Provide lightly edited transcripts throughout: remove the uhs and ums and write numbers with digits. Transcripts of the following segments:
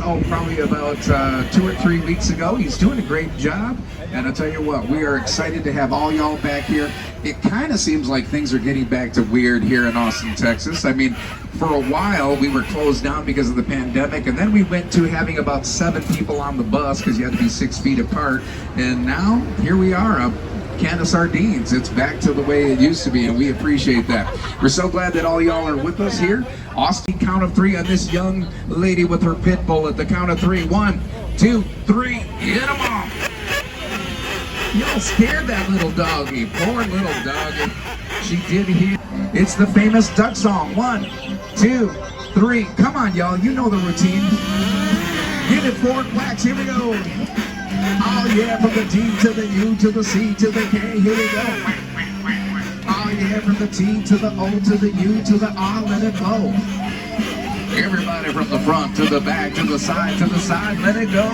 probably about 2 or 3 weeks ago. He's doing a great job, and I'll tell you what, we are excited to have all y'all back here. It kind of seems like things are getting back to weird here in Austin, Texas. I mean, for a while we were closed down because of the pandemic, and then we went to having about 7 people on the bus because you had to be 6 feet apart, and now here we are, a can of sardines. It's back to the way it used to be, and we appreciate that. We're so glad that all y'all are with us here. Austin, count of 3 on this young lady with her pit bull. At the count of 3, 1, 2, 3, hit them all. Y'all scared that little doggy, poor little doggy. She did hear. It's the famous duck song. 1, 2, 3. Come on, y'all, you know the routine. Give it 4 quacks, here we go. Oh yeah, from the T to the U to the C to the K, here we go. Oh yeah, from the T to the O to the U to the R, let it blow. Everybody from the front to the back to the side, let it go.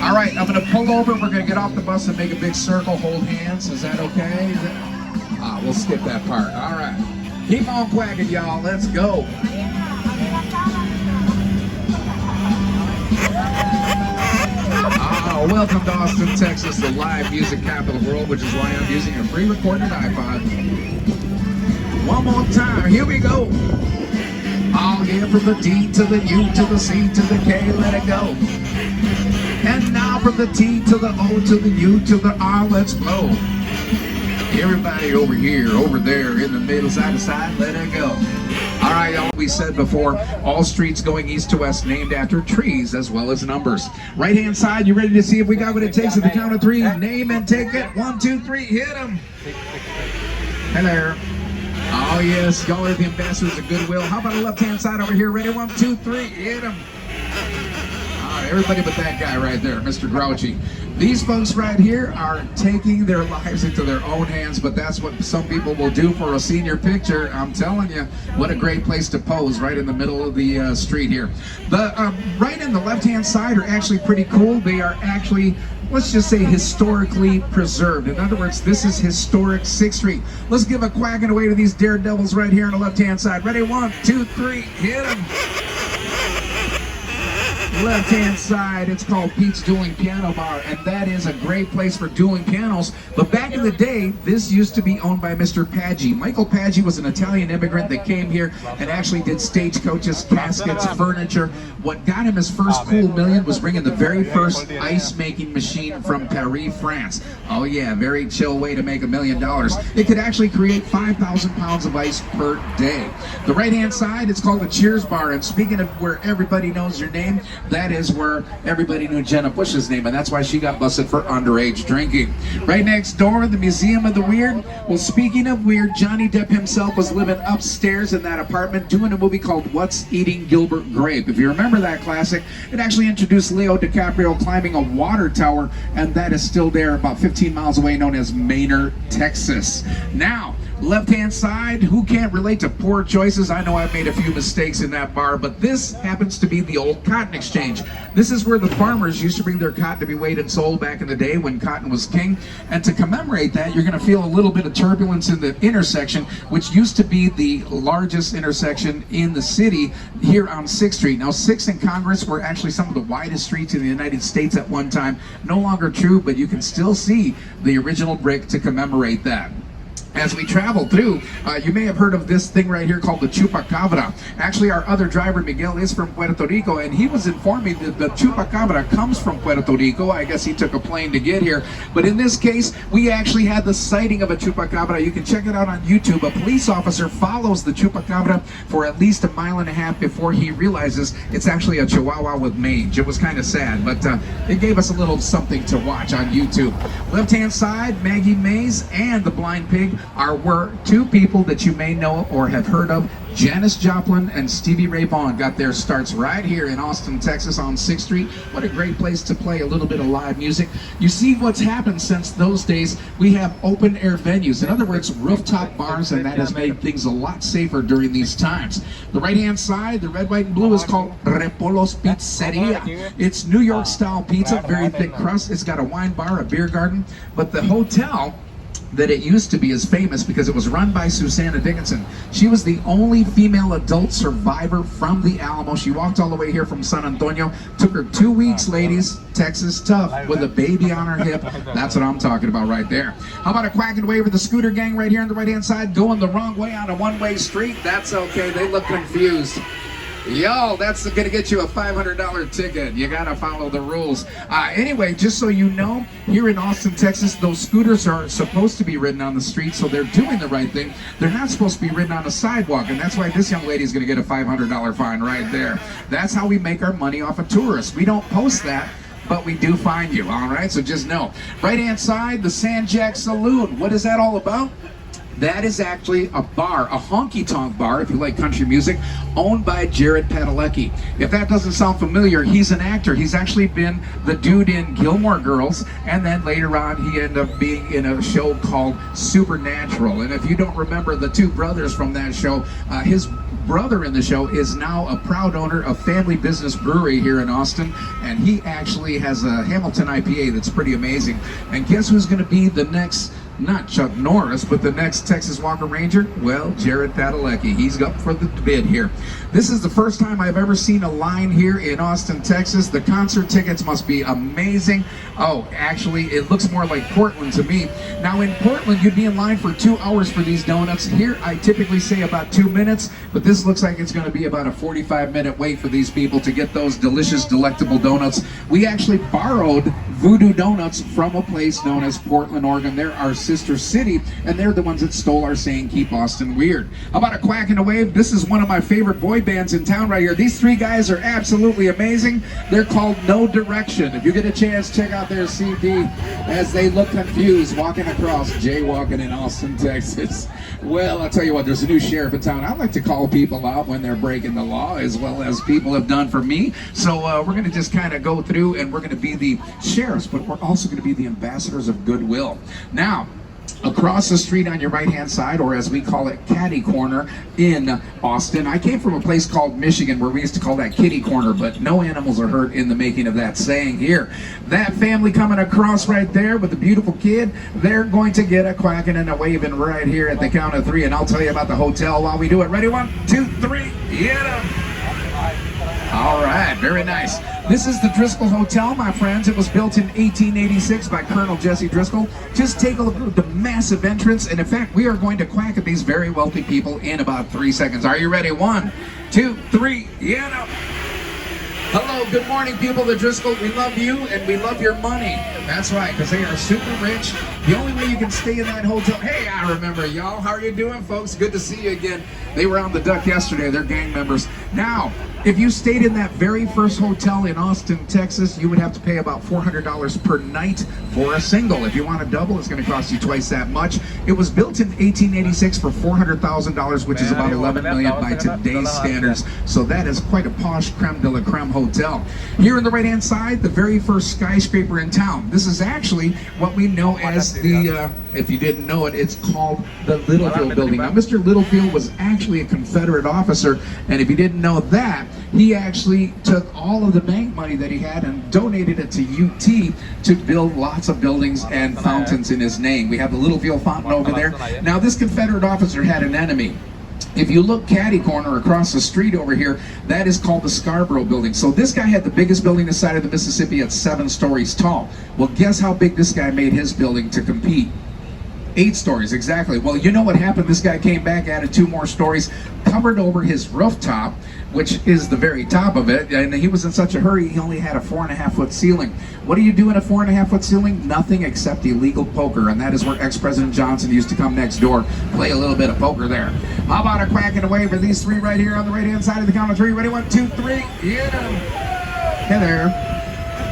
All right, I'm gonna pull over, we're gonna get off the bus and make a big circle, hold hands, is that okay? We'll skip that part, all right. Keep on quacking, y'all, let's go. Welcome to Austin, Texas, the live music capital of the world, which is why I'm using a pre-recorded iPod. One more time, here we go. Oh yeah, from the D to the U to the C to the K, let it go. And now from the T to the O to the U to the R, let's blow. Everybody over here, over there, in the middle, side to side, let it go. All right, y'all, we said before, all streets going east to west named after trees as well as numbers. Right-hand side, you ready to see if we got what it takes at the count of 3? Name and take it. 1, 2, 3, hit them. Hello. Oh, yes, y'all are the ambassadors of goodwill. How about the left-hand side over here? Ready? 1, 2, 3, hit them. All right, everybody but that guy right there, Mr. Grouchy. These folks right here are taking their lives into their own hands, but that's what some people will do for a senior picture. I'm telling you, what a great place to pose, right in the middle of the street here. The right and the left-hand side are actually pretty cool. They are actually, let's just say, historically preserved. In other words, this is historic 6th Street. Let's give a quacking away to these daredevils right here on the left-hand side. Ready? 1, 2, 3, hit them. Left-hand side, it's called Pete's Dueling Piano Bar, and that is a great place for dueling pianos. But back in the day, this used to be owned by Mr. Paggi. Michael Paggi was an Italian immigrant that came here and actually did stagecoaches, caskets, furniture. What got him his first cool million was bringing the very first ice-making machine from Paris, France. Oh yeah, very chill way to make $1 million. It could actually create 5,000 pounds of ice per day. The right-hand side, it's called the Cheers Bar, and speaking of where everybody knows your name, that is where everybody knew Jenna Bush's name, and that's why she got busted for underage drinking. Right next door, the Museum of the Weird. Well, speaking of weird, Johnny Depp himself was living upstairs in that apartment doing a movie called What's Eating Gilbert Grape. If you remember that classic, it actually introduced Leo DiCaprio climbing a water tower, and that is still there about 15 miles away, known as Manor, Texas. Now, left-hand side, who can't relate to poor choices? I know I've made a few mistakes in that bar, but this happens to be the old cotton exchange. This is where the farmers used to bring their cotton to be weighed and sold back in the day when cotton was king. And to commemorate that, you're going to feel a little bit of turbulence in the intersection, which used to be the largest intersection in the city here on 6th Street. Now, 6th and Congress were actually some of the widest streets in the United States at one time. No longer true, but you can still see the original brick to commemorate that. As we travel through, you may have heard of this thing right here called the Chupacabra. Actually, our other driver, Miguel, is from Puerto Rico, and he was informing me that the Chupacabra comes from Puerto Rico. I guess he took a plane to get here. But in this case, we actually had the sighting of a Chupacabra. You can check it out on YouTube. A police officer follows the Chupacabra for at least 1.5 miles before he realizes it's actually a Chihuahua with mange. It was kind of sad, but it gave us a little something to watch on YouTube. Left-hand side, Maggie Mays and the Blind Pig were 2 people that you may know or have heard of. Janis Joplin and Stevie Ray Vaughan got their starts right here in Austin, Texas on 6th Street. What a great place to play a little bit of live music. You see what's happened since those days. We have open air venues. In other words, rooftop bars, and that has made things a lot safer during these times. The right-hand side, the red, white, and blue, is called Repolos Pizzeria. It's New York style pizza, very thick crust. It's got a wine bar, a beer garden, but the hotel that it used to be is famous because it was run by Susanna Dickinson. She was the only female adult survivor from the Alamo. She walked all the way here from San Antonio. Took her 2 weeks, ladies. Texas tough with a baby on her hip. That's what I'm talking about right there. How about a quacking wave with the scooter gang right here on the right-hand side going the wrong way on a one-way street? That's okay. They look confused. Yo, that's gonna get you a $500 ticket. You gotta follow the rules. Anyway, just so you know, here in Austin, Texas, those scooters are supposed to be ridden on the street, so they're doing the right thing. They're not supposed to be ridden on a sidewalk, and that's why this young lady is gonna get a $500 fine right there. That's how we make our money off of tourists. We don't post that, but we do find you, all right? So just know. Right-hand side, the Jac Saloon. What is that all about? That is actually a bar, a honky-tonk bar, if you like country music, owned by Jared Padalecki. If that doesn't sound familiar, he's an actor. He's actually been the dude in Gilmore Girls, and then later on he ended up being in a show called Supernatural. And if you don't remember the two brothers from that show, his brother in the show is now a proud owner of Family Business Brewery here in Austin, and he actually has a Hamilton IPA that's pretty amazing. And guess who's going to be the next, not Chuck Norris, but the next Texas Walker Ranger? Well, Jared Padalecki. He's up for the bid here. This is the first time I've ever seen a line here in Austin, Texas. The concert tickets must be amazing. Oh, actually, it looks more like Portland to me. Now, in Portland, you'd be in line for 2 hours for these donuts. Here, I typically say about 2 minutes, but this looks like it's going to be about a 45-minute wait for these people to get those delicious, delectable donuts. We actually borrowed Voodoo Donuts from a place known as Portland, Oregon. They're our sister city, and they're the ones that stole our saying, "Keep Austin Weird." How about a quack and a wave? This is one of my favorite boy bands in town right here. These three guys are absolutely amazing. They're called No Direction. If you get a chance, check out their CD as they look confused walking across, jaywalking in Austin, Texas. Well, I'll tell you what, there's a new sheriff in town. I like to call people out when they're breaking the law, as well as people have done for me. So we're going to just kind of go through, and we're going to be the sheriffs, but we're also going to be the ambassadors of goodwill. Now, across the street on your right-hand side, or as we call it, Caddy Corner in Austin. I came from a place called Michigan where we used to call that Kitty Corner, but no animals are hurt in the making of that saying here. That family coming across right there with the beautiful kid, they're going to get a quacking and a waving right here at the count of 3, and I'll tell you about the hotel while we do it. Ready? 1, 2, 3, get 'em! All right, very nice. This is the Driscoll Hotel, my friends. It was built in 1886 by Colonel Jesse Driscoll. Just take a look at the massive entrance. And in fact, we are going to quack at these very wealthy people in about 3 seconds. Are you ready? 1, 2, 3, get up. Hello, good morning, people of the Driscoll. We love you and we love your money. That's right, because they are super rich. The only way you can stay in that hotel. Hey, I remember y'all. How are you doing, folks? Good to see you again. They were on the duck yesterday. They're gang members. Now, if you stayed in that very first hotel in Austin, Texas, you would have to pay about $400 per night for a single. If you want a double, it's going to cost you twice that much. It was built in 1886 for $400,000, which is about $11 million by today's standards. So that is quite a posh creme de la creme hotel. Here on the right-hand side, the very first skyscraper in town. This is actually what we know as the, if you didn't know it, it's called the Littlefield Building. Now, Mr. Littlefield was actually a Confederate officer, and if you didn't know that, he actually took all of the bank money that he had and donated it to UT to build lots of buildings and fountains in his name. We have the Littlefield Fountain over there. Now, this Confederate officer had an enemy. If you look catty corner across the street over here, that is called the Scarborough Building. So this guy had the biggest building this side of the Mississippi at 7 stories tall. Well, guess how big this guy made his building to compete? 8 stories, exactly. Well, you know what happened? This guy came back, added 2 more stories, covered over his rooftop, which is the very top of it, and he was in such a hurry, he only had a 4.5-foot ceiling. What do you do in a 4.5-foot ceiling? Nothing except illegal poker, and that is where ex-President Johnson used to come next door, play a little bit of poker there. How about a quack and a wave for these 3 right here on the right-hand side of the count of 3? Ready? 1, 2, 3, get 'em. Hey there.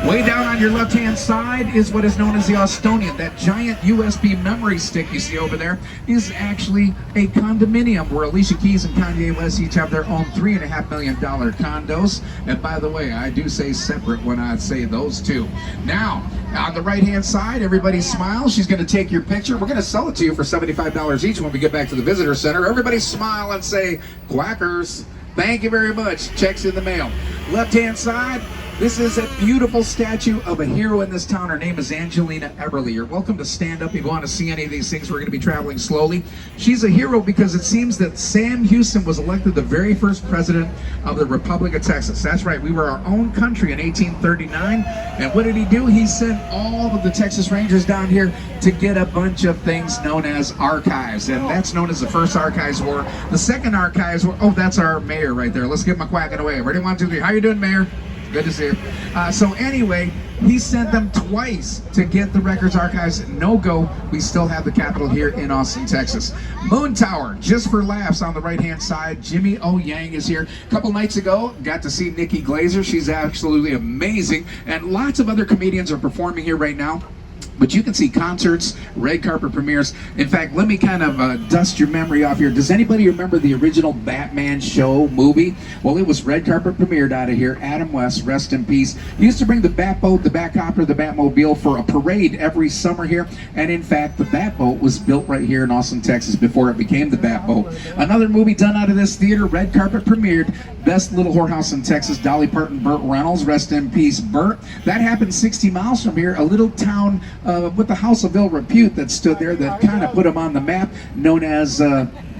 Way down on your left-hand side is what is known as the Austonian. That giant USB memory stick you see over there is actually a condominium where Alicia Keys and Kanye West each have their own $3.5 million condos. And by the way, I do say separate when I say those two. Now, on the right-hand side, everybody smile. She's going to take your picture. We're going to sell it to you for $75 each when we get back to the visitor center. Everybody smile and say, quackers. Thank you very much. Checks in the mail. Left-hand side, This is a beautiful statue of a hero in this town. Her name is Angelina Everly. You're welcome to stand up if you want to see any of these things. We're going to be traveling slowly. She's a hero because it seems that Sam Houston was elected the very first president of the Republic of Texas. That's right, we were our own country in 1839. And what did he do? He sent all of the Texas Rangers down here to get a bunch of things known as archives. And that's known as the first Archives War. The second Archives War, oh, that's our mayor right there. Let's give him a quacking away. Ready, 1, 2, 3. How you doing, Mayor? Good to see you. So anyway, he sent them twice to get the records archives. No go. We still have the Capitol here in Austin, Texas. Moon Tower, just for laughs on the right-hand side. Jimmy O. Yang is here. A couple nights ago, got to see Nikki Glazer. She's absolutely amazing. And lots of other comedians are performing here right now. But you can see concerts, red carpet premieres. In fact, let me kind of dust your memory off here. Does anybody remember the original Batman show movie? Well, it was red carpet premiered out of here. Adam West, rest in peace. He used to bring the Batboat, the Batcopter, the Batmobile for a parade every summer here. And in fact, the Batboat was built right here in Austin, Texas before it became the Batboat. Another movie done out of this theater, red carpet premiered. Best Little Whorehouse in Texas, Dolly Parton, Burt Reynolds, rest in peace, Burt. That happened 60 miles from here, a little town with the house of ill repute that stood there that kind of put them on the map, known as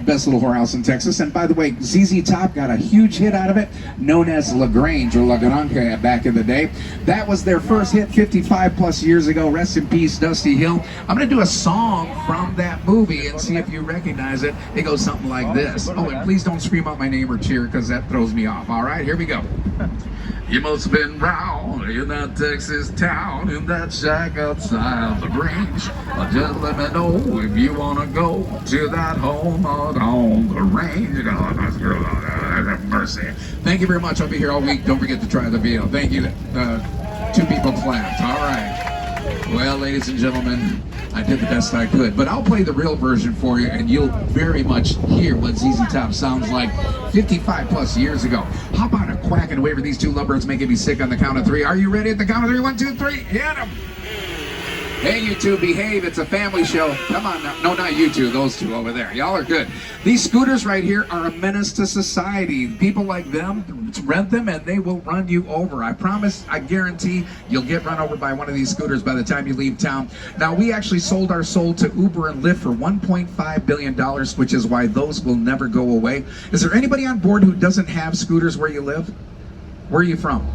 Best Little Whorehouse in Texas. And by the way, ZZ Top got a huge hit out of it, known as LaGrange or La Granja back in the day. That was their first hit 55 plus years ago. Rest in peace, Dusty Hill. I'm going to do a song from that movie and see if you recognize it. It goes something like this. Oh, and please don't scream out my name or cheer because that throws me off. All right, here we go. You must have been round in that Texas town, in that shack outside the range. Just let me know if you want to go to that home out on the range. God, have mercy. Thank you very much. I'll be here all week. Don't forget to try the veal. Thank you. 2 people clapped. All right. Well, ladies and gentlemen, I did the best I could, but I'll play the real version for you, and you'll very much hear what ZZ Top sounds like 55 plus years ago. How about a quacking away for these two lovebirds making me sick on the count of 3? Are you ready at the count of 3? 1, 2, 3, hit them! Hey, you two, behave. It's a family show. Come on now. No, not you two. Those two over there. Y'all are good. These scooters right here are a menace to society. People like them, rent them, and they will run you over. I promise, I guarantee you'll get run over by one of these scooters by the time you leave town. Now, we actually sold our soul to Uber and Lyft for $1.5 billion, which is why those will never go away. Is there anybody on board who doesn't have scooters where you live? Where are you from?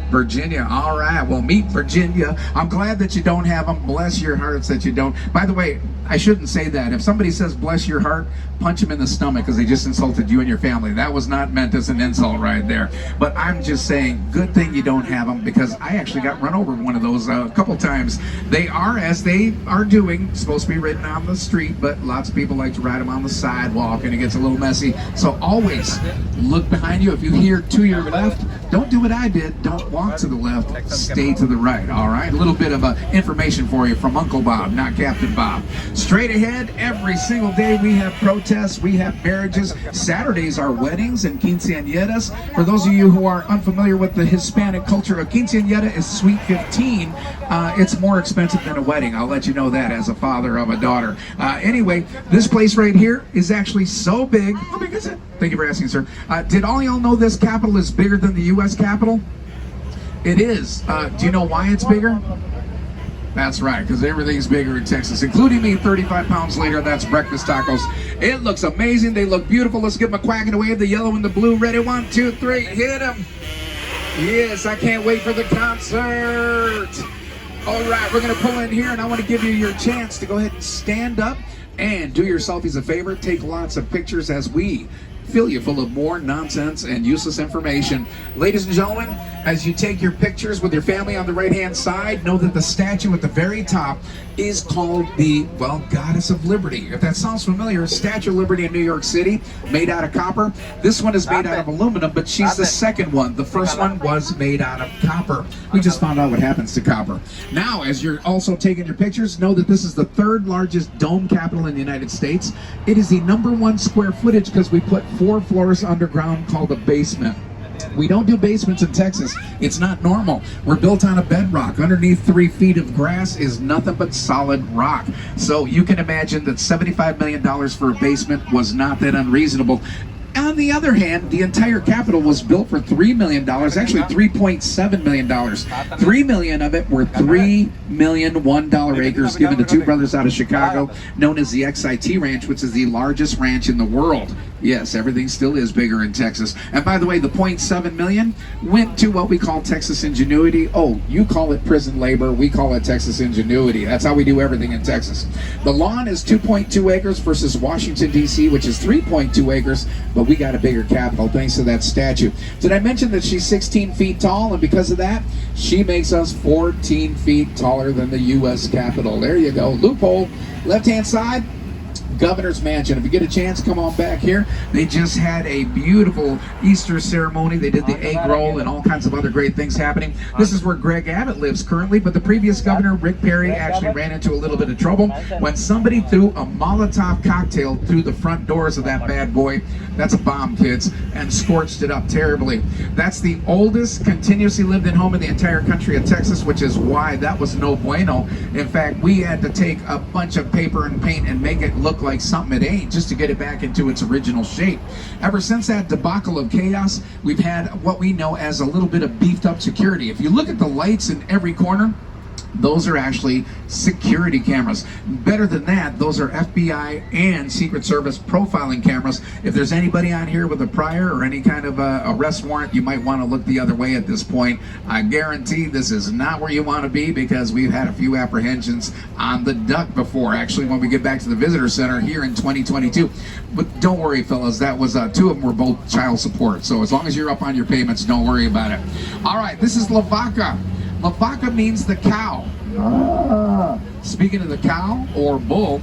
Virginia. All right. Well, meet Virginia. I'm glad that you don't have them. Bless your hearts that you don't. By the way, I shouldn't say that. If somebody says bless your heart, punch them in the stomach because they just insulted you and your family. That was not meant as an insult right there. But I'm just saying, good thing you don't have them because I actually got run over one of those a couple times. They are, as they are doing, supposed to be ridden on the street, but lots of people like to ride them on the sidewalk and it gets a little messy. So always look behind you. If you hear to your left, don't do what I did. Don't walk to the left, stay to the right, all right? A little bit of information for you from Uncle Bob, not Captain Bob. Straight ahead, every single day we have protests, we have marriages. Saturdays are weddings and quinceañeras. For those of you who are unfamiliar with the Hispanic culture, a quinceañera is sweet 15. It's more expensive than a wedding. I'll let you know that as a father of a daughter. Anyway, this place right here is actually so big. How big is it? Thank you for asking, sir. Did all y'all know this Capitol is bigger than the U.S. Capitol? It is. Do you know why it's bigger? That's right, because everything's bigger in Texas, including me 35 pounds later. That's breakfast tacos. It looks amazing. They look beautiful. Let's give them a quacking away. The yellow and the blue. Ready? 1, 2, 3. Hit them. Yes, I can't wait for the concert. All right, we're going to pull in here, and I want to give you your chance to go ahead and stand up and do your selfies a favor. Take lots of pictures as we fill you full of more nonsense and useless information. Ladies and gentlemen, as you take your pictures with your family on the right-hand side, know that the statue at the very top is called the, well, Goddess of Liberty. If that sounds familiar, Statue of Liberty in New York City, made out of copper. This one is made out of aluminum, but she's the second one. The first one was made out of copper. We just found out what happens to copper. Now, as you're also taking your pictures, know that this is the 3rd largest dome capitol in the United States. It is the #1 square footage because we put 4 floors underground called a basement. We don't do basements in Texas. It's not normal. We're built on a bedrock. Underneath 3 feet of grass is nothing but solid rock. So you can imagine that $75 million for a basement was not that unreasonable. On the other hand, the entire Capitol was built for $3 million, actually $3.7 million. $3 million of it were $3 million $1 acres given to two brothers out of Chicago, known as the XIT Ranch, which is the largest ranch in the world. Yes, everything still is bigger in Texas. And by the way, the $0.7 million went to what we call Texas Ingenuity. Oh, you call it prison labor, we call it Texas Ingenuity. That's how we do everything in Texas. The lawn is 2.2 acres versus Washington, D.C., which is 3.2 acres, but we got a bigger capital thanks to that statue. Did I mention that she's 16 feet tall, and because of that, she makes us 14 feet taller than the U.S. Capitol. There you go. Loophole. Left-hand side, Governor's Mansion. If you get a chance, come on back here. They just had a beautiful Easter ceremony. They did the egg roll and all kinds of other great things happening. This is where Greg Abbott lives currently, but the previous governor, Rick Perry, actually ran into a little bit of trouble when somebody threw a Molotov cocktail through the front doors of that bad boy. That's a bomb, kids, and scorched it up terribly. That's the oldest continuously lived in home in the entire country of Texas, which is why that was no bueno. In fact, we had to take a bunch of paper and paint and make it look like something it ain't, just to get it back into its original shape. Ever since that debacle of chaos, we've had what we know as a little bit of beefed up security. If you look at the lights in every corner, those are actually security cameras. Better than that, those are FBI and Secret Service profiling cameras. If there's anybody on here with a prior or any kind of arrest warrant, you might want to look the other way at this point. I guarantee this is not where you want to be, because we've had a few apprehensions on the duck before, actually, when we get back to the visitor center here in 2022. But don't worry, fellas, that was two of them were both child support. So as long as you're up on your payments, don't worry about it. All right, this is La Vaca. La Vaca means the cow. Speaking of the cow or bull,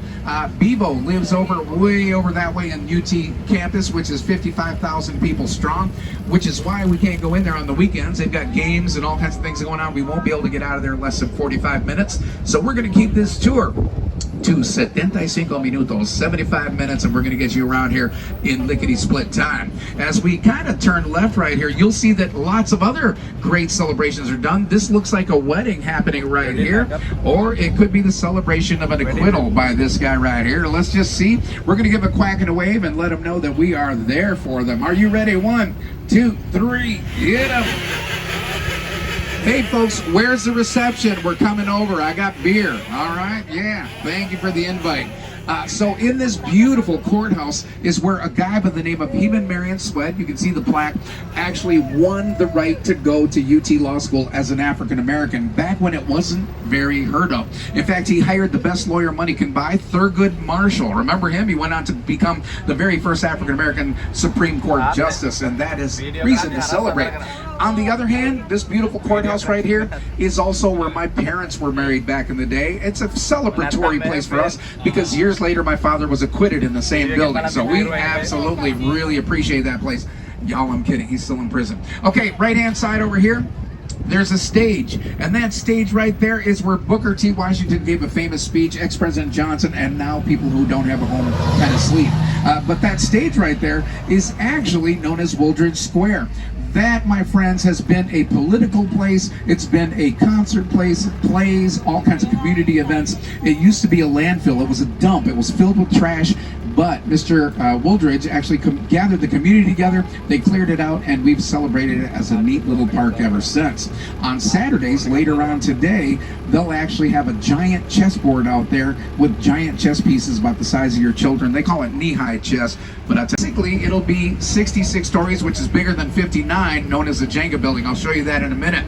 Bevo lives way over that way in UT campus, which is 55,000 people strong, which is why we can't go in there on the weekends. They've got games and all kinds of things going on. We won't be able to get out of there in less than 45 minutes. So we're going to keep this tour to 75 minutos, 75 minutes, and we're going to get you around here in lickety-split time. As we kind of turn left right here, you'll see that lots of other great celebrations are done. This looks like a wedding happening right here, or it could be the celebration of an acquittal by this guy right here. Let's just see. We're going to give a quack and a wave and let them know that we are there for them. Are you ready? 1, 2, 3, get them. Hey folks, where's the reception? We're coming over. I got beer. All right? Yeah. Thank you for the invite. So in this beautiful courthouse is where a guy by the name of Heman Marion Sweat, you can see the plaque, actually won the right to go to UT Law School as an African American back when it wasn't very heard of. In fact, he hired the best lawyer money can buy, Thurgood Marshall. Remember him? He went on to become the very first African American Supreme Court Justice, and that is reason to celebrate. On the other hand, this beautiful courthouse right here is also where my parents were married back in the day. It's a celebratory place for us because years later my father was acquitted in the same building. So we absolutely really appreciate that place. Y'all, I'm kidding. He's still in prison. Okay, right-hand side over here, there's a stage, and that stage right there is where Booker T. Washington gave a famous speech, ex-President Johnson, and now people who don't have a home kind of sleep. But that stage right there is actually known as Wooldridge Square. That, my friends, has been a political place. It's been a concert place, plays, all kinds of community events. It used to be a landfill. It was a dump. It was filled with trash. But Mr. Wooldridge actually gathered the community together. They cleared it out, and we've celebrated it as a neat little park ever since. On Saturdays, later on today, they'll actually have a giant chessboard out there with giant chess pieces about the size of your children. They call it knee-high chess, but basically it'll be 66 stories, which is bigger than 59, known as the Jenga Building. I'll show you that in a minute.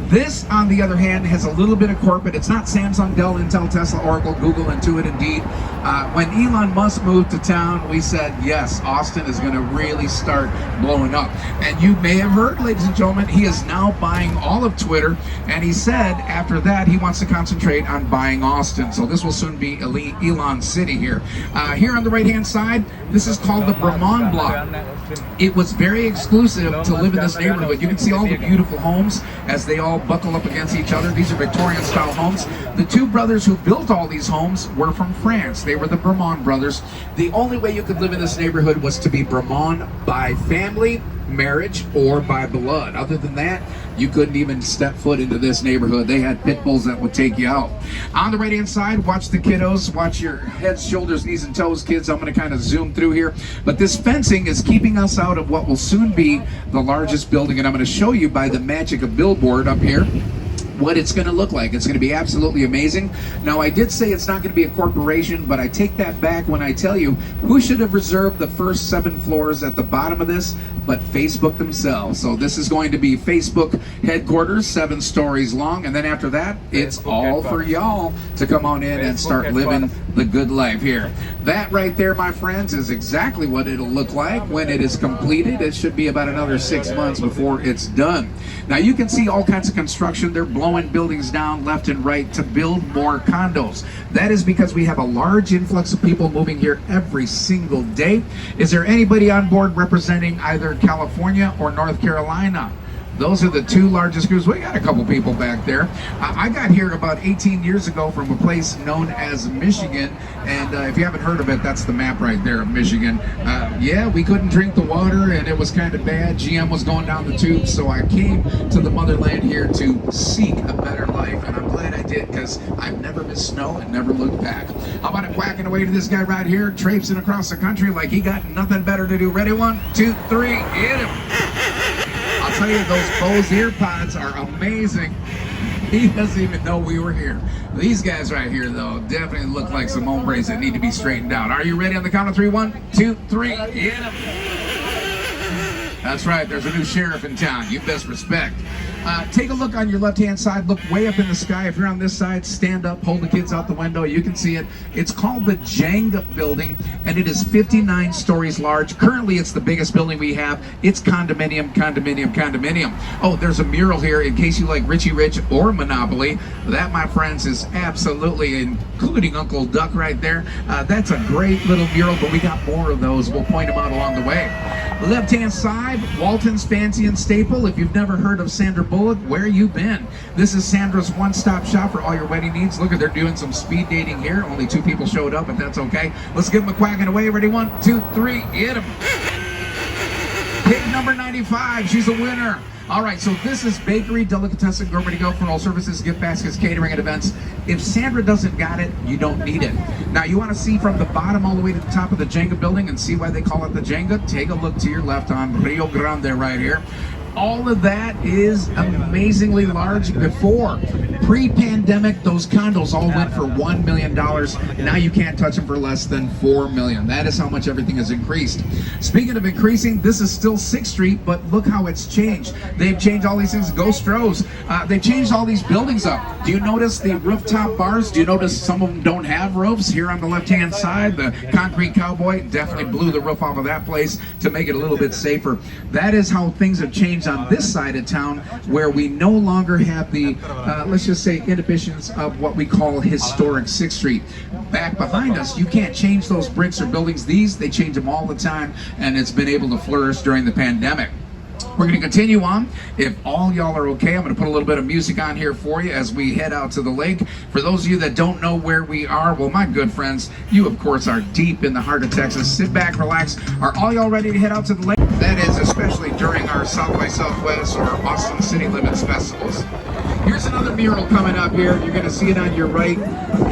This, on the other hand, has a little bit of corporate. It's not Samsung, Dell, Intel, Tesla, Oracle, Google, Intuit, Indeed. When Elon Musk moved to town, we said, yes, Austin is going to really start blowing up. And you may have heard, ladies and gentlemen, he is now buying all of Twitter. And he said after that, he wants to concentrate on buying Austin. So this will soon be Elon City here. Here on the right-hand side, this is called the Brahman Block. It was very exclusive to live in this neighborhood. You can see all the beautiful homes as they all buckle up against each other. These are Victorian-style homes. The two brothers who built all these homes were from France. They were the Brahman brothers. The only way you could live in this neighborhood was to be Brahman by family marriage or by blood. Other than that, you couldn't even step foot into this neighborhood. They had pit bulls that would take you out. On the right-hand side, watch the kiddos. Watch your heads, shoulders, knees, and toes, kids. I'm going to kind of zoom through here. But this fencing is keeping us out of what will soon be the largest building. And I'm going to show you by the magic of billboard up here what it's going to look like. It's going to be absolutely amazing. Now, I did say it's not going to be a corporation, but I take that back when I tell you who should have reserved the first 7 floors at the bottom of this, but Facebook themselves. So this is going to be Facebook headquarters, 7 stories long, and then after that, it's all for y'all to come on in and start living the good life here. That right there, my friends, is exactly what it'll look like when it is completed. It should be about another 6 months before it's done. Now, you can see all kinds of construction. They're blowing buildings down left and right to build more condos. That is because we have a large influx of people moving here every single day. Is there anybody on board representing either California or North Carolina? Those are the 2 largest groups. We got a couple people back there. I got here about 18 years ago from a place known as Michigan, and if you haven't heard of it, that's the map right there of Michigan. Yeah, we couldn't drink the water, and it was kind of bad. GM was going down the tubes, so I came to the motherland here to seek a better life, and I'm glad I did, because I've never missed snow and never looked back. How about it whacking away to this guy right here, traipsing across the country like he got nothing better to do. Ready? 1, 2, 3, hit him. I'll tell you, those Bose ear pods are amazing. He doesn't even know we were here. These guys right here, though, definitely look like some hombres that need to be straightened out. Are you ready on the count of 3? 1, 2, 3, hit him. That's right, there's a new sheriff in town. You best respect. Take a look on your left-hand side. Look way up in the sky. If you're on this side, stand up, hold the kids out the window. You can see it. It's called the Jenga Building, and it is 59 stories large. Currently, it's the biggest building we have. It's condominium, condominium, condominium. Oh, there's a mural here in case you like Richie Rich or Monopoly. That, my friends, is absolutely, including Uncle Duck right there. That's a great little mural, but we got more of those. We'll point them out along the way. Left-hand side, Walton's Fancy and Staple. If you've never heard of Sandra Bullock, where you been? This is Sandra's one-stop shop for all your wedding needs. Look, they're doing some speed dating here. Only 2 people showed up, but that's okay. Let's give them a quacking away. Ready? 1, 2, 3, hit them. Pig number 95, she's a winner. All right, so this is bakery, delicatessen, gourmet to go for all services, gift baskets, catering, and events. If Sandra doesn't got it, you don't need it. Now, you want to see from the bottom all the way to the top of the Jenga building and see why they call it the Jenga? Take a look to your left on Rio Grande right here. All of that is amazingly large. Before, pre-pandemic, those condos all went for $1 million. Now you can't touch them for less than $4 million. That is how much everything has increased. Speaking of increasing, this is still 6th Street, but look how it's changed. They've changed all these things. Ghost Rose. They've changed all these buildings up. Do you notice the rooftop bars? Do you notice some of them don't have roofs? Here on the left-hand side, the Concrete Cowboy definitely blew the roof off of that place to make it a little bit safer. That is how things have changed on this side of town, where we no longer have the, let's just say, inhibitions of what we call historic 6th Street. Back behind us, you can't change those bricks or buildings. These, they change them all the time, and it's been able to flourish during the pandemic. We're going to continue on. If all y'all are okay, I'm going to put a little bit of music on here for you as we head out to the lake. For those of you that don't know where we are, well, my good friends, you, of course, are deep in the heart of Texas. Sit back, relax. Are all y'all ready to head out to the lake? That is, especially during our South by Southwest or Austin City Limits festivals. Here's another mural coming up here. You're going to see it on your right.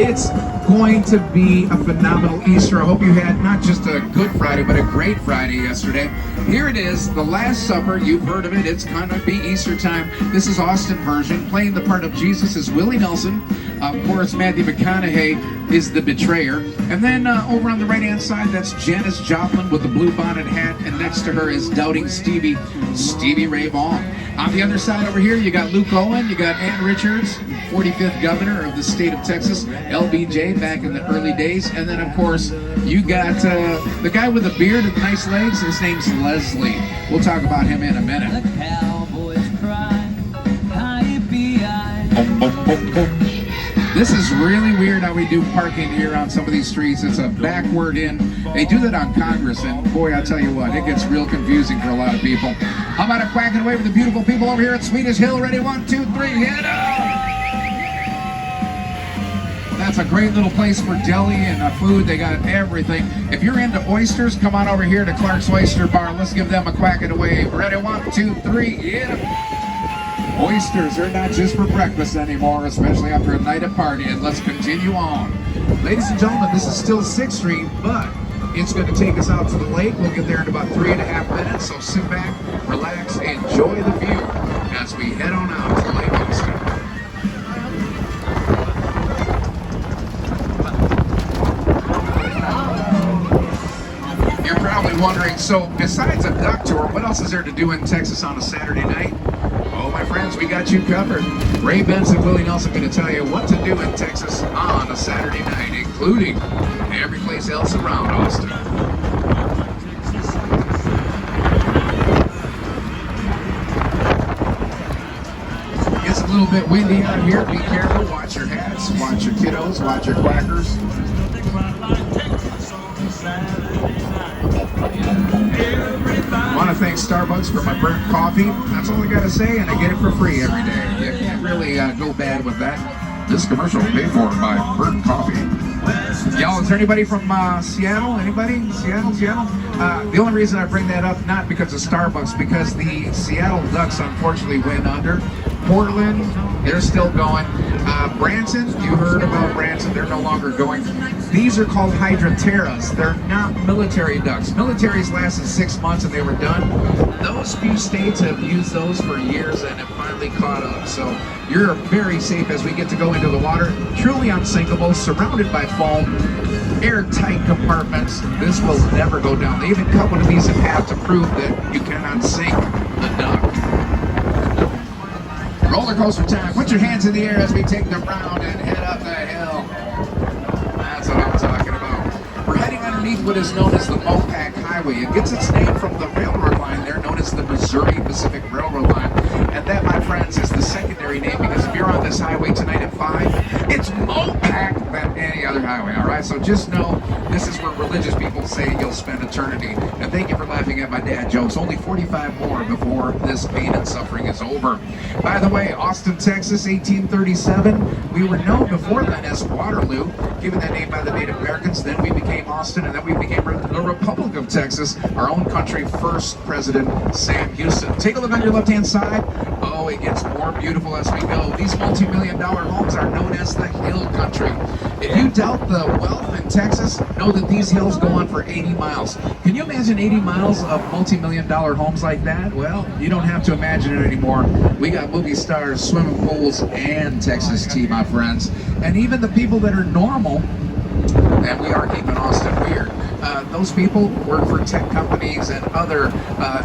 It's going to be a phenomenal Easter. I hope you had not just a good Friday, but a great Friday yesterday. Here it is, The Last Supper. You've heard of it. It's going to be Easter time. This is Austin version. Playing the part of Jesus is Willie Nelson. Of course, Matthew McConaughey is the betrayer. And then over on the right-hand side, that's Janis Joplin with the blue bonnet hat. And next to her is Doubting Stevie Ray Vaughan. On the other side over here, you got Luke Owen, you got Ann Richards, 45th governor of the state of Texas, LBJ back in the early days. And then, of course, you got the guy with the beard and nice legs. His name's Leslie. We'll talk about him in a minute. The cowboys cry, This is really weird how we do parking here on some of these streets. It's a backward in. They do that on Congress, and boy, I'll tell you what, it gets real confusing for a lot of people. How about a quacking away with the beautiful people over here at Swedish Hill? Ready? 1, 2, 3, hit 'em! That's a great little place for deli and food. They got everything. If you're into oysters, come on over here to Clark's Oyster Bar. Let's give them a quack and a wave. Ready? 1, 2, 3. Yeah. Oysters are not just for breakfast anymore, especially after a night of partying. Let's continue on. Ladies and gentlemen, this is still 6th Street, but it's going to take us out to the lake. We'll get there in about 3.5 minutes, so sit back, relax, enjoy the view as we head on out to Lake Oyster. You're probably wondering, so besides a duck tour, what else is there to do in Texas on a Saturday night? Oh, my friends, we got you covered. Ray Benson and Willie Nelson are going to tell you what to do in Texas on a Saturday night, including every place else around Austin. It's a little bit windy out here. Be careful. Watch your hats. Watch your kiddos. Watch your quackers. I want to thank Starbucks for my burnt coffee. That's all I got to say, and I get it for free every day. You can't really go bad with that. This commercial paid for by burnt coffee. Y'all, is there anybody from Seattle? Anybody? Seattle? The only reason I bring that up, not because of Starbucks, because the Seattle Ducks unfortunately went under. Portland, they're still going. Branson, you heard about Branson, they're no longer going. These are called Hydra Terras. They're not military ducks. Militaries lasted 6 months and they were done. Those few states have used those for years and have finally caught up. So you're very safe as we get to go into the water. Truly unsinkable, surrounded by foam, airtight compartments. This will never go down. They even cut one of these in half to prove that you cannot sink the duck. Roller coaster time. Put your hands in the air as we take the round and head up the hill. That's what I'm talking about. We're heading underneath what is known as the Mopac Highway. It gets its name from the railroad line there known as the Missouri Pacific Railroad line. And that, my friends, is the secondary name because if you're on this highway tonight at 5, it's Mopac than any other highway, all right? So just know this is where religious people say you'll spend eternity. And thank you for laughing at my dad jokes. Only 45 more before this pain and suffering is over. By the way, Austin, Texas, 1837. We were known before then as Waterloo, given that name by the Native Americans. Then we became Austin, and then we became the Republic of Texas, our own country first president, Sam Houston. Take a look on your left-hand side. Oh, it gets more beautiful as we go. These multi-million-dollar homes are known as the Hill Country. If you doubt the wealth in Texas, know that these hills go on for 80 miles. Can you imagine 80 miles of multi-million-dollar homes like that? Well, you don't have to imagine it anymore. We got movie stars, swimming pools, and Texas tea, my friends. And even the people that are normal, and we are keeping Austin weird, those people work for tech companies and other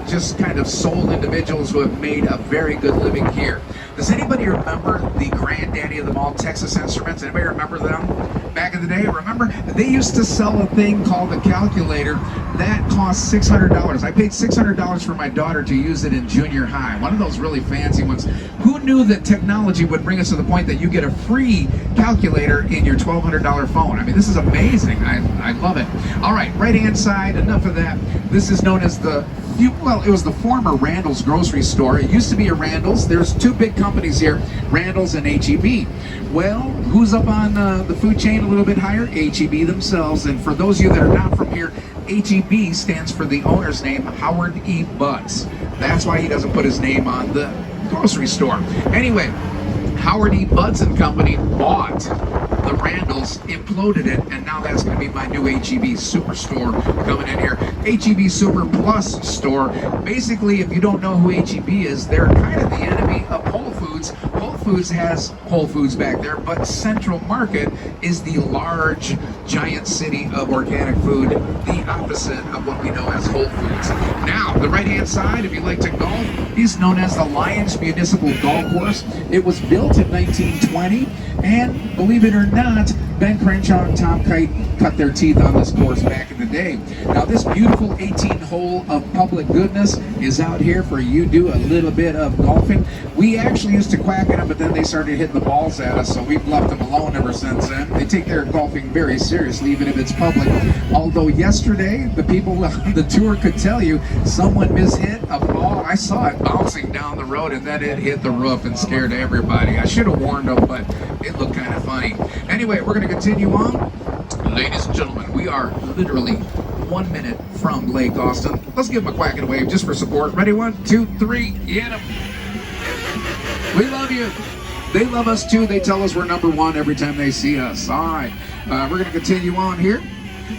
just kind of sole individuals who have made a very good living here. Does anybody remember the granddaddy of them all, Texas Instruments? Anybody remember them? Back in the day, remember? They used to sell a thing called a calculator that cost $600. I paid $600 for my daughter to use it in junior high. One of those really fancy ones. Who knew that technology would bring us to the point that you get a free calculator in your $1,200 phone? I mean, this is amazing. I love it. All right, right-hand side, enough of that. This is known as it was the former Randall's grocery store. It used to be a Randall's. There's two big companies here, Randall's and H-E-B. Well, who's up on the food chain a little bit higher? H-E-B themselves. And for those of you that are not from here, H-E-B stands for the owner's name, Howard E. Butts. That's why he doesn't put his name on the grocery store. Anyway, Howard E. Butts and Company bought the Randalls, imploded it, and now that's going to be my new H-E-B Superstore coming in here. H-E-B Super Plus store. Basically, if you don't know who H-E-B is, they're kind of the enemy of Whole Foods. Whole Foods has Whole Foods back there, but Central Market is the large, giant city of organic food, the opposite of what we know as Whole Foods. Now, the right-hand side, if you like to golf, is known as the Lions Municipal Golf Course. It was built in 1920, and believe it or not, Ben Crenshaw and Tom Kite cut their teeth on this course back in the day. Now this beautiful 18-hole of public goodness is out here for you to do a little bit of golfing. We actually used to quack at them, but then they started hitting the balls at us, so we've left them alone ever since then. They take their golfing very seriously, even if it's public. Although yesterday, the people on the tour could tell you someone mishit a ball. I saw it bouncing down the road, and then it hit the roof and scared everybody. I should have warned them, but it looked kind of funny. Anyway, we're going to continue on. Ladies and gentlemen, we are literally 1 minute from Lake Austin. Let's give them a quack and a wave just for support. Ready? 1, 2, 3, hit them. We love you. They love us too. They tell us we're number one every time they see us. All right, we're going to continue on here.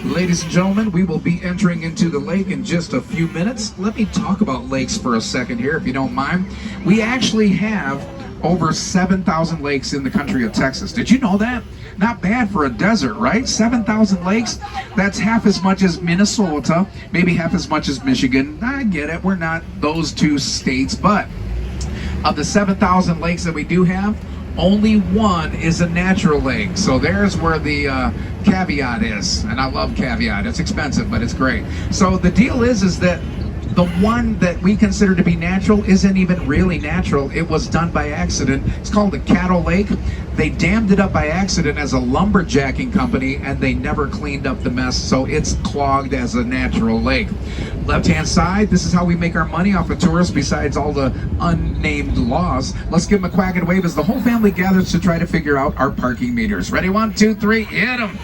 Ladies and gentlemen, we will be entering into the lake in just a few minutes. Let me talk about lakes for a second here, if you don't mind. We actually have over 7,000 lakes in the country of Texas. Did you know that? Not bad for a desert, right? 7,000 lakes. That's half as much as Minnesota, maybe half as much as Michigan. I get it. We're not those two states, but of the 7,000 lakes that we do have, only one is a natural lake. So there's where the caveat is. And I love caveat. It's expensive, but it's great. So the deal is that the one that we consider to be natural isn't even really natural. It was done by accident. It's called the Cattle Lake. They dammed it up by accident as a lumberjacking company, and they never cleaned up the mess, so it's clogged as a natural lake. Left-hand side, this is how we make our money off of tourists besides all the unnamed laws. Let's give them a quack and wave as the whole family gathers to try to figure out our parking meters. Ready? 1, 2, 3, hit them.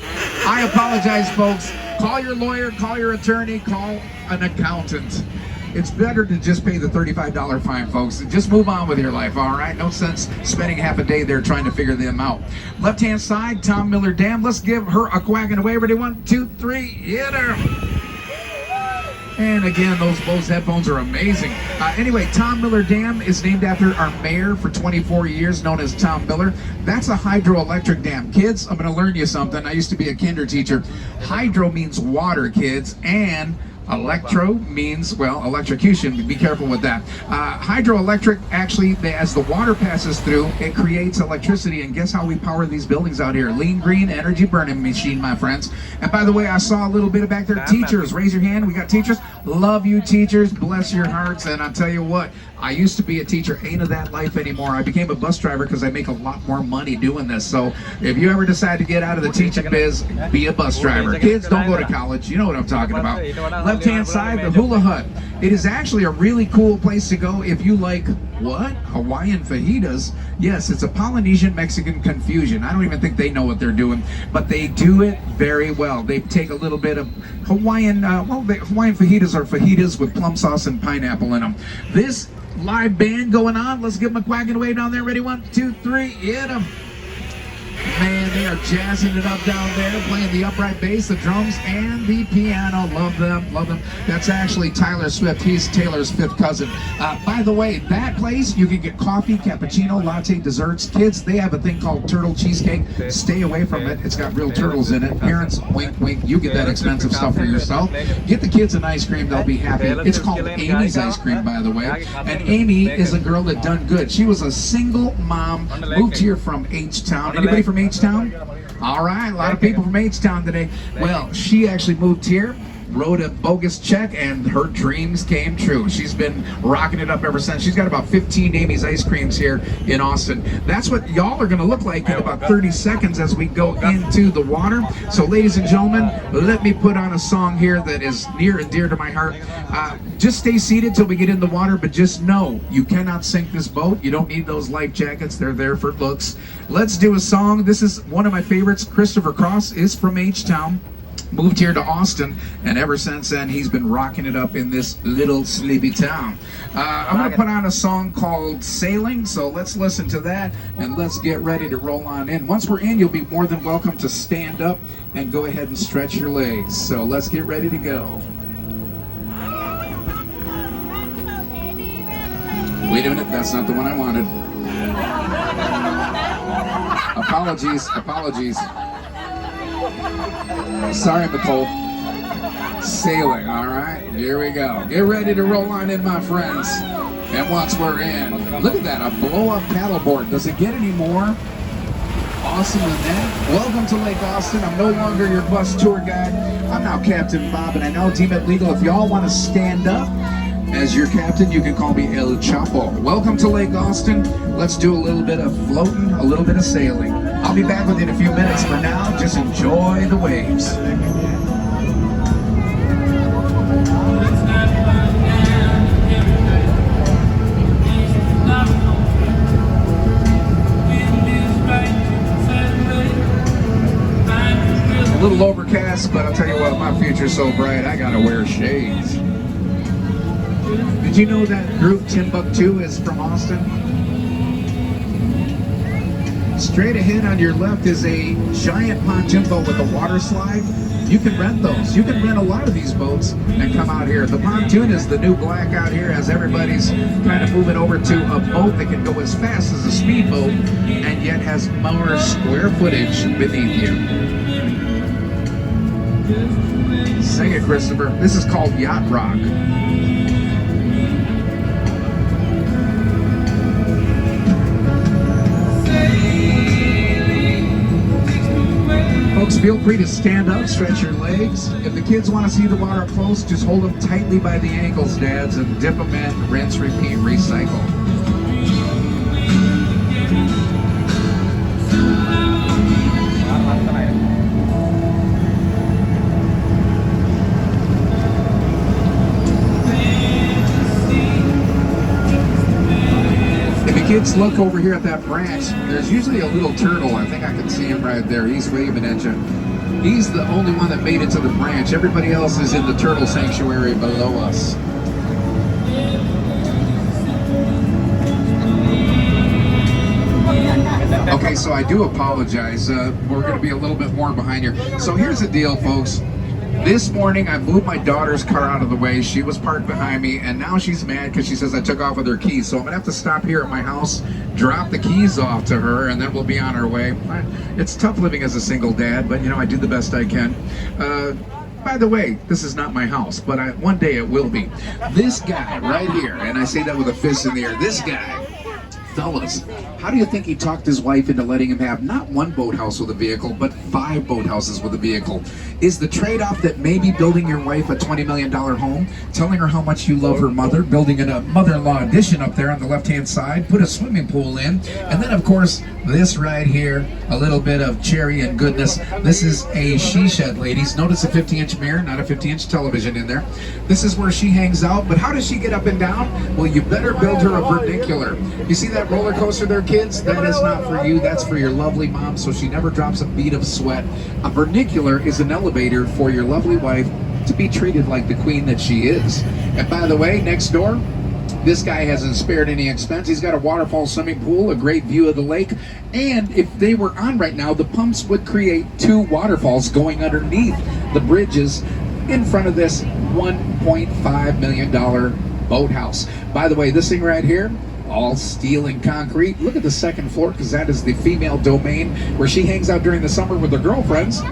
I apologize, folks. Call your lawyer, call your attorney, call an accountant. It's better to just pay the $35 fine, folks. Just move on with your life, all right? No sense spending half a day there trying to figure them out. Left-hand side, Tom Miller Dam. Let's give her a quack and a wave. Ready? 1, 2, 3, hit her. And again, those Bose headphones are amazing. Anyway, Tom Miller Dam is named after our mayor for 24 years, known as Tom Miller. That's a hydroelectric dam. Kids, I'm going to learn you something. I used to be a kinder teacher. Hydro means water, kids, and electro means, well, electrocution. Be careful with that. Hydroelectric, actually, as the water passes through, it creates electricity. And guess how we power these buildings out here? Lean green energy burning machine, my friends. And by the way, I saw a little bit of back there. Teachers, raise your hand. We got teachers. Love you, teachers. Bless your hearts. And I'll tell you what, I used to be a teacher. Ain't of that life anymore. I became a bus driver because I make a lot more money doing this. So if you ever decide to get out of the teaching biz, be a bus driver. Kids, don't go to college. You know what I'm talking about. Left-hand side, the Hula Hut. It is actually a really cool place to go if you like, what? Hawaiian fajitas? Yes, it's a Polynesian-Mexican confusion. I don't even think they know what they're doing, but they do it very well. They take a little bit of Hawaiian, Hawaiian fajitas are fajitas with plum sauce and pineapple in them. This live band going on, let's give them a quack and a wave down there. Ready? 1, 2, 3, hit them. Man, they are jazzing it up down there, playing the upright bass, the drums, and the piano. Love them, love them. That's actually Tyler Swift. He's Taylor's fifth cousin. By the way, that place, you can get coffee, cappuccino, latte, desserts. Kids, they have a thing called turtle cheesecake. Stay away from it. It's got real turtles in it. Parents, wink, wink, you get that expensive stuff for yourself. Get the kids an ice cream. They'll be happy. It's called Amy's Ice Cream, by the way. And Amy is a girl that done good. She was a single mom, moved here from H-Town. Anybody from H-Town? All right, a lot of people from H-Town today. Well, she actually moved here, wrote a bogus check, and her dreams came true. She's been rocking it up ever since. She's got about 15 Amy's Ice Creams here in Austin. That's what y'all are going to look like in about 30 seconds as we go into the water. So, ladies and gentlemen, let me put on a song here that is near and dear to my heart. Just stay seated till we get in the water, but just know you cannot sink this boat. You don't need those life jackets. They're there for looks. Let's do a song. This is one of my favorites. Christopher Cross is from H-Town. Moved here to Austin, and ever since then he's been rocking it up in this little sleepy town. I'm going to put on a song called Sailing, so let's listen to that and let's get ready to roll on in. Once we're in, you'll be more than welcome to stand up and go ahead and stretch your legs. So let's get ready to go. Wait a minute, that's not the one I wanted. Apologies. Sorry, Nicole. Sailing, all right? Here we go. Get ready to roll on in, my friends. And once we're in, look at that, a blow-up paddleboard. Does it get any more Awesome on that. Welcome to Lake Austin. I'm no longer your bus tour guide. I'm now Captain Bob, and I now deem it legal if y'all want to stand up as your captain, you can call me El Chapo. Welcome to Lake Austin. Let's do a little bit of floating, a little bit of sailing. I'll be back within a few minutes. For now, just enjoy the waves. A little overcast, but I'll tell you what, my future's so bright, I gotta wear shades. Did you know that group Timbuktu is from Austin? Straight ahead on your left is a giant pontoon boat with a water slide. You can rent those. You can rent a lot of these boats and come out here. The pontoon is the new black out here as everybody's kind of moving over to a boat that can go as fast as a speedboat and yet has more square footage beneath you. Sing it, Christopher. This is called Yacht Rock. Folks, feel free to stand up, stretch your legs. If the kids want to see the water up close, just hold them tightly by the ankles, dads, and dip them in, rinse, repeat, recycle. Kids, look over here at that branch. There's usually a little turtle. I think I can see him right there. He's waving at you. He's the only one that made it to the branch. Everybody else is in the turtle sanctuary below us. Okay, so I do apologize. We're going to be a little bit more behind here. So here's the deal, folks. This morning, I moved my daughter's car out of the way. She was parked behind me, and now she's mad because she says I took off with her keys. So I'm going to have to stop here at my house, drop the keys off to her, and then we'll be on our way. It's tough living as a single dad, but, you know, I do the best I can. By the way, this is not my house, but one day it will be. This guy right here, and I say that with a fist in the air, this guy, fellas, how do you think he talked his wife into letting him have not one boathouse with a vehicle, but 5 boathouses with a vehicle? Is the trade-off that maybe building your wife a $20 million home, telling her how much you love her mother, building a mother-in-law addition up there on the left-hand side, put a swimming pool in, and then, of course, this right here, a little bit of cherry and goodness. This is a she shed, ladies. Notice a 50-inch mirror, not a 50-inch television in there. This is where she hangs out, but how does she get up and down? Well, you better build her a vernacular. You see that roller coaster there, kids? That is not for you. That's for your lovely mom, so she never drops a bead of sweat. A vernacular is an elevator for your lovely wife to be treated like the queen that she is. And by the way, next door, this guy hasn't spared any expense. He's got a waterfall swimming pool, a great view of the lake, and if they were on right now, the pumps would create 2 waterfalls going underneath the bridges in front of this $1.5 million boathouse. By the way, this thing right here, all steel and concrete. Look at the second floor, because that is the female domain where she hangs out during the summer with her girlfriends.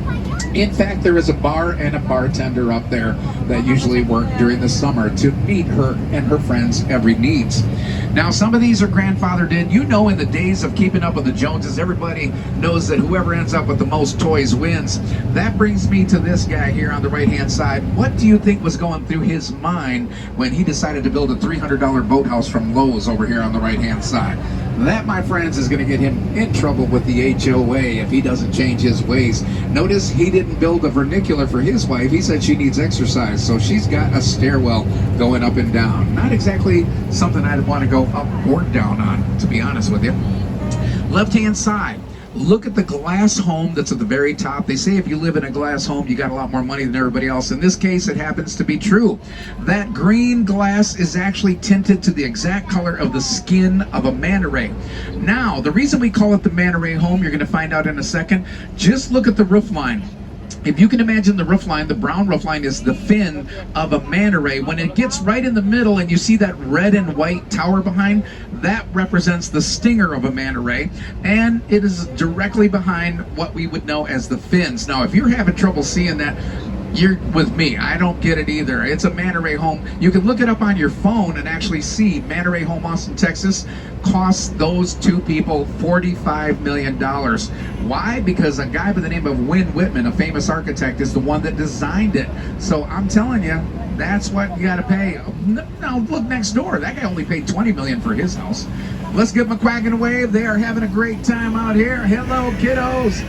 In fact, there is a bar and a bartender up there that usually work during the summer to meet her and her friends' every needs. Now, some of these are grandfathered in. You know, in the days of Keeping Up with the Joneses, everybody knows that whoever ends up with the most toys wins. That brings me to this guy here on the right-hand side. What do you think was going through his mind when he decided to build a $300 boathouse from Lowe's over here on the right-hand side? That, my friends, is going to get him in trouble with the HOA if he doesn't change his ways. Notice he didn't build a vernacular for his wife. He said she needs exercise, so she's got a stairwell going up and down. Not exactly something I'd want to go up or down on, to be honest with you. Left-hand side. Look at the glass home that's at the very top. They say if you live in a glass home, you got a lot more money than everybody else. In this case, it happens to be true. That green glass is actually tinted to the exact color of the skin of a manta ray. Now, the reason we call it the Manta Ray Home, you're going to find out in a second. Just look at the roof line. If you can imagine the roof line, the brown roof line is the fin of a manta ray. When it gets right in the middle and you see that red and white tower behind, that represents the stinger of a manta ray, and it is directly behind what we would know as the fins. Now, if you're having trouble seeing that, You're with me. I don't get it either. It's a Manta Ray Home. You can look it up on your phone and actually see Manta Ray Home, Austin, Texas, costs those two people $45 million. Why? Because a guy by the name of Win Whitman, a famous architect, is the one that designed it. So I'm telling you, that's what you got to pay. Now look next door. That guy only paid $20 million for his house. Let's give them a quack and a wave. They are having a great time out here. Hello, kiddos.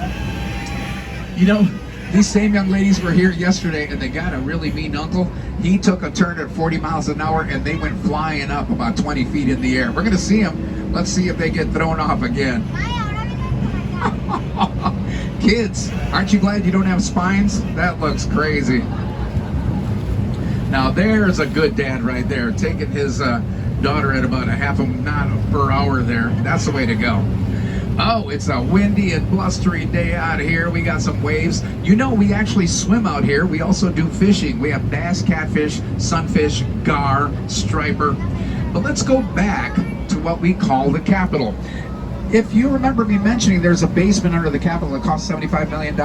You know, these same young ladies were here yesterday, and they got a really mean uncle. He took a turn at 40 miles an hour, and they went flying up about 20 feet in the air. We're going to see them. Let's see if they get thrown off again. Kids, aren't you glad you don't have spines? That looks crazy. Now, there's a good dad right there, taking his daughter at about a half a knot per hour there. That's the way to go. Oh, it's a windy and blustery day out here. We got some waves. You know, we actually swim out here. We also do fishing. We have bass, catfish, sunfish, gar, striper. But let's go back to what we call the Capitol. If you remember me mentioning there's a basement under the Capitol that costs $75 million,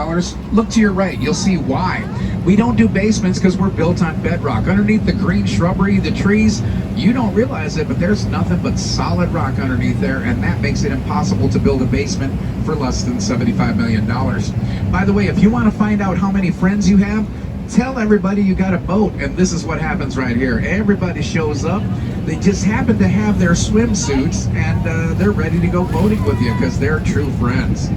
look to your right. You'll see why. We don't do basements because we're built on bedrock. Underneath the green shrubbery, the trees, you don't realize it, but there's nothing but solid rock underneath there, and that makes it impossible to build a basement for less than $75 million. By the way, if you want to find out how many friends you have, tell everybody you got a boat, and this is what happens right here. Everybody shows up. They just happen to have their swimsuits, and they're ready to go boating with you because they're true friends.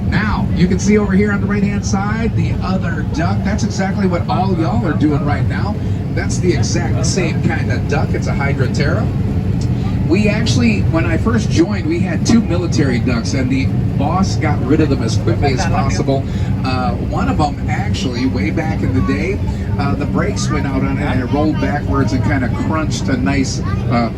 Now, you can see over here on the right-hand side, the other duck. That's exactly what all y'all are doing right now. That's the exact same kind of duck. It's a Hydra Terra. We actually, when I first joined, we had two military ducks, and the boss got rid of them as quickly as possible. One of them, actually, way back in the day, the brakes went out on it, and it rolled backwards and kind of crunched a nice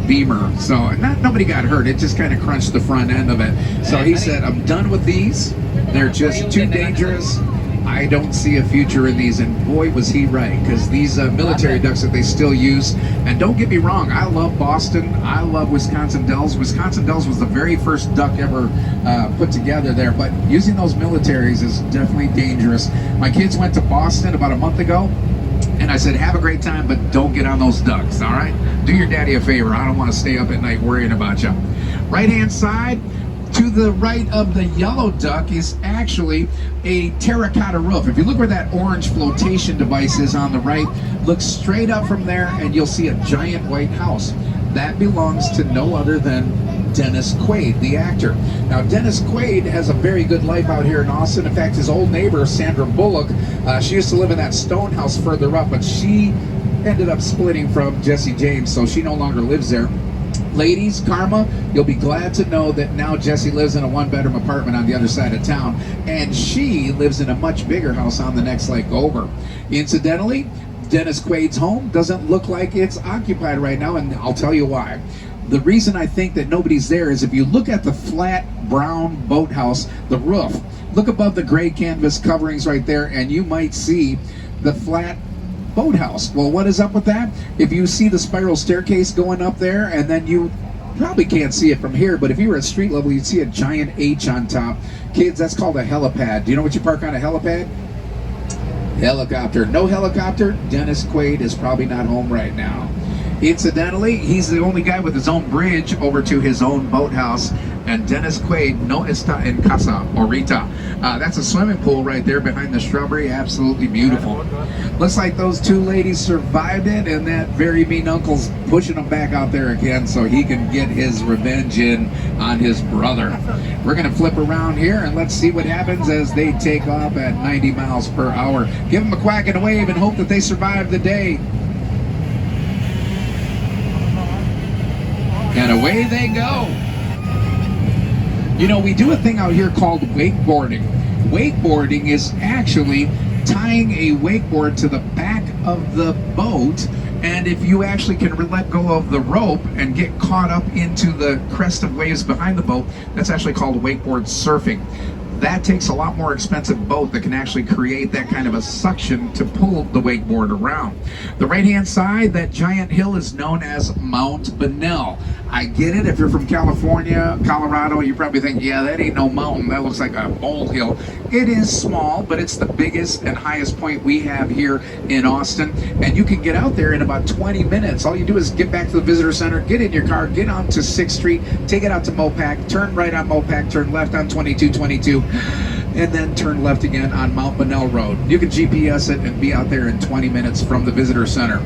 Beamer. So nobody got hurt. It just kind of crunched the front end of it. So he said, I'm done with these. They're just too dangerous. I don't see a future in these, and boy was he right, because these military ducks that they still use, and don't get me wrong, I love Boston, I love Wisconsin Dells. Wisconsin Dells was the very first duck ever put together there, but using those militaries is definitely dangerous. My kids went to Boston about a month ago, and I said, have a great time, but don't get on those ducks, all right? Do your daddy a favor. I don't want to stay up at night worrying about you. Right-hand side, to the right of the yellow duck is actually a terracotta roof. If you look where that orange flotation device is on the right, look straight up from there and you'll see a giant white house. That belongs to no other than Dennis Quaid, the actor. Now, Dennis Quaid has a very good life out here in Austin. In fact, his old neighbor, Sandra Bullock, she used to live in that stone house further up, but she ended up splitting from Jesse James, so she no longer lives there. Ladies, Karma, you'll be glad to know that now Jessie lives in a one-bedroom apartment on the other side of town, and she lives in a much bigger house on the next lake over. Incidentally, Dennis Quaid's home doesn't look like it's occupied right now, and I'll tell you why. The reason I think that nobody's there is if you look at the flat brown boathouse, the roof, look above the gray canvas coverings right there, and you might see the flat boathouse. Well, what is up with that? If you see the spiral staircase going up there, and then you probably can't see it from here, but if you were at street level, you'd see a giant H on top. Kids, that's called a helipad. Do you know what you park on a helipad? Helicopter. No helicopter, Dennis Quaid is probably not home right now. Incidentally, he's the only guy with his own bridge over to his own boathouse, and Dennis Quaid no está en casa ahorita. That's a swimming pool right there behind the shrubbery. Absolutely beautiful. Looks like those two ladies survived it, and that very mean uncle's pushing them back out there again so he can get his revenge in on his brother. We're going to flip around here, and let's see what happens as they take off at 90 miles per hour. Give them a quack and a wave and hope that they survive the day. And away they go. You know, we do a thing out here called wakeboarding. Wakeboarding is actually tying a wakeboard to the back of the boat, and if you actually can let go of the rope and get caught up into the crest of waves behind the boat, that's actually called wakeboard surfing. That takes a lot more expensive boat that can actually create that kind of a suction to pull the wakeboard around. The right-hand side, that giant hill is known as Mount Banel. I get it. If you're from California, Colorado, you probably think, yeah, that ain't no mountain. That looks like a molehill. It is small, but it's the biggest and highest point we have here in Austin. And you can get out there in about 20 minutes. All you do is get back to the visitor center, get in your car, get onto 6th Street, take it out to Mopac, turn right on Mopac, turn left on 2222, and then turn left again on Mount Banel Road. You can GPS it and be out there in 20 minutes from the visitor center.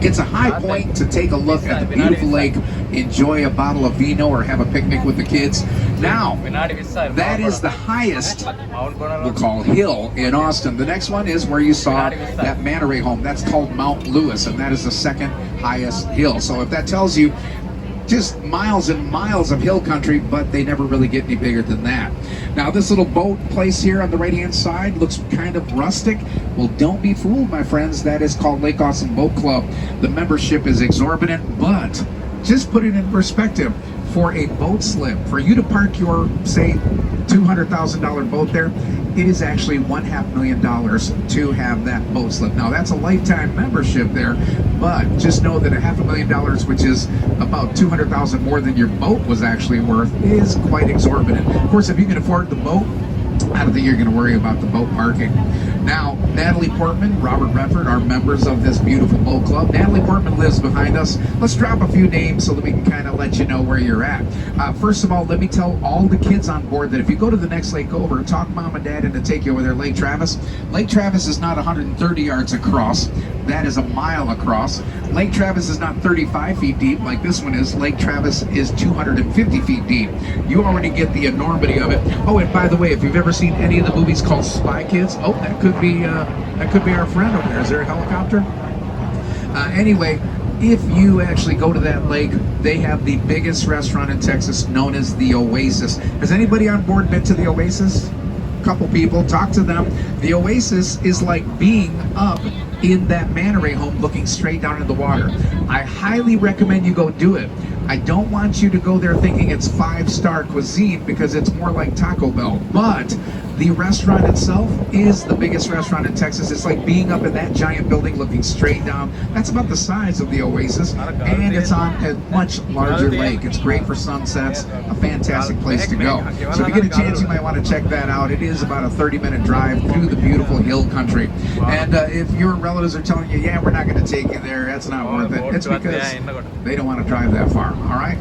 It's a high point to take a look at the beautiful lake, enjoy a bottle of vino, or have a picnic with the kids. Now, that is the highest, we'll call, hill in Austin. The next one is where you saw that Manta Ray Home. That's called Mount Lewis, and that is the second highest hill. So if that tells you, just miles and miles of hill country, but they never really get any bigger than that. Now this little boat place here on the right hand side looks kind of rustic. Well, don't be fooled, my friends. That is called Lake Austin Boat Club. The membership is exorbitant, but just put it in perspective. For a boat slip, for you to park your, say, $200,000 boat there, it is actually $500,000 to have that boat slip. Now that's a lifetime membership there, but just know that $500,000, which is about $200,000 more than your boat was actually worth, is quite exorbitant. Of course, if you can afford the boat, I don't think you're going to worry about the boat parking. Now, Natalie Portman, Robert Redford are members of this beautiful boat club. Natalie Portman lives behind us. Let's drop a few names so that we can kind of let you know where you're at. First of all, let me tell all the kids on board that if you go to the next lake over, talk mom and dad into take you over there, Lake Travis. Lake Travis is not 130 yards across. That is a mile across. Lake Travis is not 35 feet deep like this one is. Lake Travis is 250 feet deep. You already get the enormity of it. Oh, and by the way, if you've ever seen any of the movies called Spy Kids, oh, that could be our friend over there. Is there a helicopter? Anyway, if you actually go to that lake, they have the biggest restaurant in Texas known as the Oasis. Has anybody on board been to the Oasis? Couple people, talk to them. The Oasis is like being up in that Manta Ray Home looking straight down in the water. I highly recommend you go do it. I don't want you to go there thinking it's 5-star cuisine because it's more like Taco Bell, but the restaurant itself is the biggest restaurant in Texas. It's like being up in that giant building looking straight down. That's about the size of the Oasis, and it's on a much larger lake. It's great for sunsets, a fantastic place to go. So if you get a chance, you might want to check that out. It is about a 30-minute drive through the beautiful hill country. And if your relatives are telling you, yeah, we're not going to take you there, that's not worth it, it's because they don't want to drive that far, all right?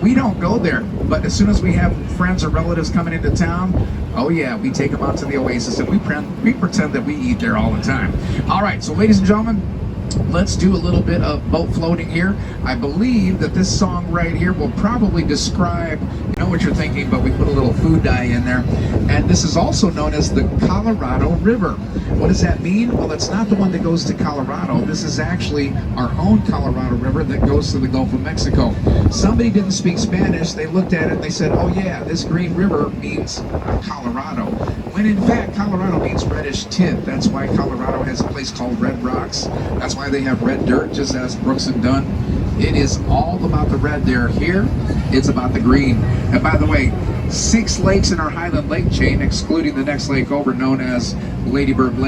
We don't go there, but as soon as we have friends or relatives coming into town, oh yeah, we take them out to the Oasis, and we pretend that we eat there all the time. All right, so ladies and gentlemen, let's do a little bit of boat floating here. I believe that this song right here will probably describe, you know what you're thinking, but we put a little food dye in there. And this is also known as the Colorado River. What does that mean? Well, it's not the one that goes to Colorado. This is actually our own Colorado River that goes to the Gulf of Mexico. Somebody didn't speak Spanish. They looked at it and they said, oh yeah, this green river means Colorado. When in fact, Colorado means reddish tint. That's why Colorado has a place called Red Rocks. That's why they have red dirt, just as Brooks and Dunn. It is all about the red there. Here, it's about the green. And by the way, 6 lakes in our Highland Lake chain, excluding the next lake over known as Ladybird Lake.